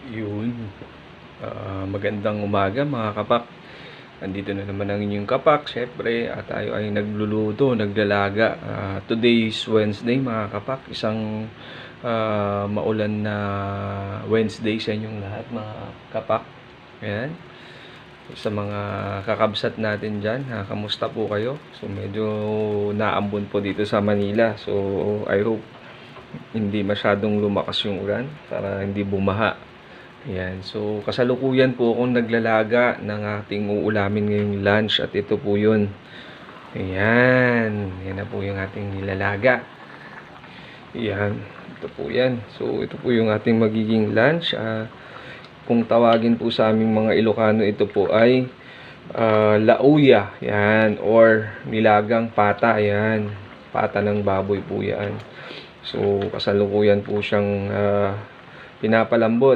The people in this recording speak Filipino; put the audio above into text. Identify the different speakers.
Speaker 1: Yun. Magandang umaga mga kapak. Andito na naman ang inyong kapak, syempre, at tayo ay nagluluto, naglalaga. Today is Wednesday mga kapak. Isang maulan na Wednesday sa inyong lahat mga kapak. Ayan. Sa mga kakabsat natin dyan, kamusta po kayo? So medyo naambon po dito sa Manila. So I hope hindi masyadong lumakas yung ulan para hindi bumaha. Ayan, so kasalukuyan po akong naglalaga ng ating uulamin ngayong lunch at ito po yun. Ayan, yan na po yung ating nilalaga. Ayan, ito po yan. So ito po yung ating magiging lunch. Kung tawagin po sa aming mga Ilocano, ito po ay lauya. Ayan, or nilagang pata. Ayan, pata ng baboy po yan. So kasalukuyan po siyang pinapalambot.